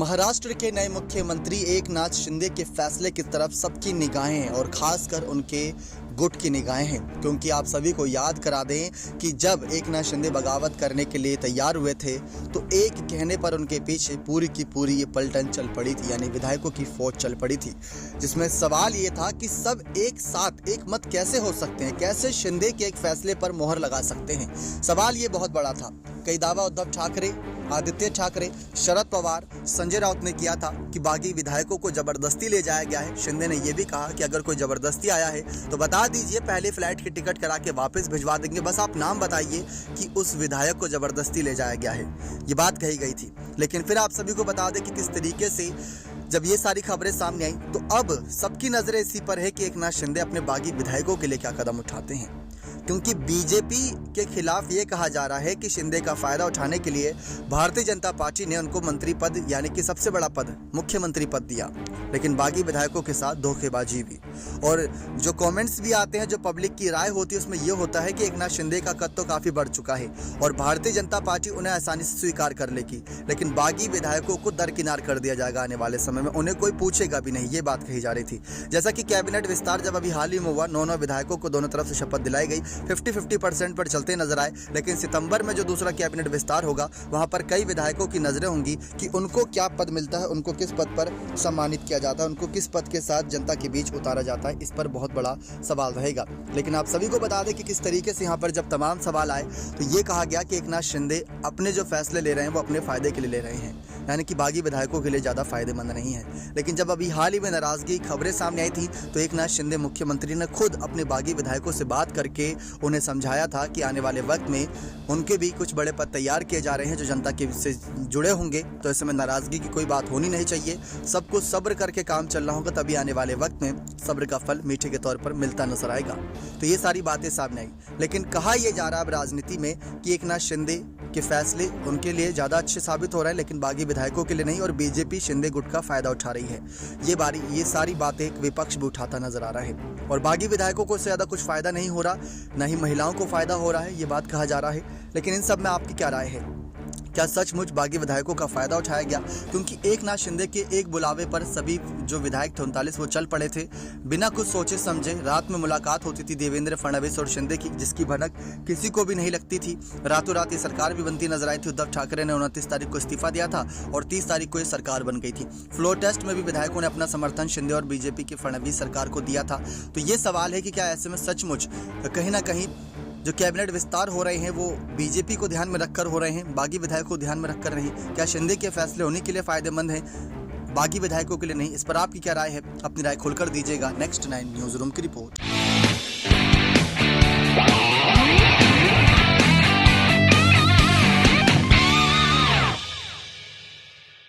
महाराष्ट्र के नए मुख्यमंत्री एकनाथ शिंदे के फैसले की तरफ सबकी निगाहें हैं और खासकर उनके गुट की निगाहें हैं, क्योंकि आप सभी को याद करा दें कि जब एकनाथ शिंदे बगावत करने के लिए तैयार हुए थे तो एक कहने पर उनके पीछे पूरी की पूरी ये पलटन चल पड़ी थी, यानी विधायकों की फौज चल पड़ी थी, जिसमें सवाल ये था कि सब एक साथ एक मत कैसे हो सकते हैं, कैसे शिंदे के एक फैसले पर मोहर लगा सकते हैं। सवाल ये बहुत बड़ा था। कई दावा उद्धव ठाकरे, आदित्य ठाकरे, शरद पवार, संजय राउत ने किया था कि बागी विधायकों को जबरदस्ती ले जाया गया है। शिंदे ने यह भी कहा कि अगर कोई जबरदस्ती आया है तो बता दीजिए, पहले फ्लाइट की टिकट करा के वापस भिजवा देंगे, बस आप नाम बताइए कि उस विधायक को जबरदस्ती ले जाया गया है। ये बात कही गई थी। लेकिन फिर आप सभी को बता दें कि किस तरीके से जब ये सारी खबरें सामने आई तो अब सबकी नजरें इसी पर है कि एकनाथ शिंदे अपने बागी विधायकों के लिए क्या कदम उठाते हैं, क्योंकि बीजेपी के खिलाफ ये कहा जा रहा है कि शिंदे का फायदा उठाने के लिए भारतीय जनता पार्टी ने उनको मंत्री पद, यानी कि सबसे बड़ा पद, मुख्यमंत्री पद दिया, लेकिन बागी विधायकों के साथ धोखेबाजी भी। और जो कमेंट्स भी आते हैं, जो पब्लिक की राय होती है, उसमें यह होता है कि एकनाथ शिंदे का कद तो काफी बढ़ चुका है और भारतीय जनता पार्टी उन्हें आसानी से स्वीकार कर लेगी, लेकिन बागी विधायकों को दरकिनार कर दिया जाएगा आने वाले समय में, उन्हें कोई पूछेगा भी नहीं। ये बात कही जा रही थी। जैसा कि कैबिनेट विस्तार जब अभी हाल ही में हुआ, 9 विधायकों को दोनों तरफ से शपथ दिलाई गई, 50-50% पर चलते नजर आए। लेकिन सितंबर में जो दूसरा कैबिनेट विस्तार होगा, वहां पर कई विधायकों की नजरें होंगी कि उनको क्या पद मिलता है, उनको किस पद पर सम्मानित किया जाता है, उनको किस पद के साथ जनता के बीच उतारा जाता है। इस पर बहुत बड़ा सवाल रहेगा। लेकिन आप सभी को बता दें कि किस तरीके से यहाँ पर जब तमाम सवाल आए तो ये कहा गया कि एकनाथ शिंदे अपने जो फैसले ले रहे हैं वो अपने फायदे के लिए ले रहे हैं, यानी कि बागी विधायकों के लिए ज़्यादा फायदेमंद नहीं है। लेकिन जब अभी हाल ही में नाराजगी खबरें सामने आई थी तो एकनाथ शिंदे मुख्यमंत्री ने खुद अपने बागी विधायकों से बात करके उन्हें समझाया था कि आने वाले वक्त में उनके भी कुछ बड़े पद तैयार किए जा रहे हैं जो जनता के से जुड़े होंगे, तो ऐसे में नाराजगी की कोई बात होनी नहीं चाहिए। सबको सब्र करके काम चल रहा होगा, तभी आने वाले वक्त में सब्र का फल मीठे के तौर पर मिलता नजर आएगा। तो ये सारी बातें सामने आई। लेकिन कहा यह जा रहा है अब राजनीति में कि एकनाथ शिंदे के फैसले उनके लिए ज़्यादा अच्छे साबित हो रहे हैं, लेकिन बागी विधायकों के लिए नहीं, और बीजेपी शिंदे गुट का फायदा उठा रही है। ये सारी बातें विपक्ष भी उठाता नजर आ रहा है और बागी विधायकों को ज़्यादा कुछ फायदा नहीं हो रहा, न ही महिलाओं को फायदा हो रहा है, ये बात कहा जा रहा है। लेकिन इन सब में आपकी क्या राय है? क्या सचमुच बागी विधायकों का फायदा उठाया गया? क्योंकि एकनाथ शिंदे के एक बुलावे पर सभी जो विधायक थे 39 वो चल पड़े थे बिना कुछ सोचे समझे। रात में मुलाकात होती थी देवेंद्र फडणवीस और शिंदे की, जिसकी भनक किसी को भी नहीं लगती थी। रातों रात ये सरकार भी बनती नजर आई थी। उद्धव ठाकरे ने 29 तारीख को इस्तीफा दिया था और 30 तारीख को ये सरकार बन गई थी। फ्लोर टेस्ट में भी विधायकों ने अपना समर्थन शिंदे और बीजेपी की फडणवीस सरकार को दिया था। तो ये सवाल है कि क्या ऐसे में सचमुच कहीं ना कहीं जो कैबिनेट विस्तार हो रहे हैं वो बीजेपी को ध्यान में रखकर हो रहे हैं, बागी विधायकों को ध्यान में रखकर नहीं? क्या शिंदे के फैसले उन्हीं के लिए फायदेमंद हैं, बागी विधायकों के लिए नहीं? इस पर आपकी क्या राय है? अपनी राय खोलकर दीजिएगा। नेक्स्ट 9 न्यूज़ रूम की रिपोर्ट।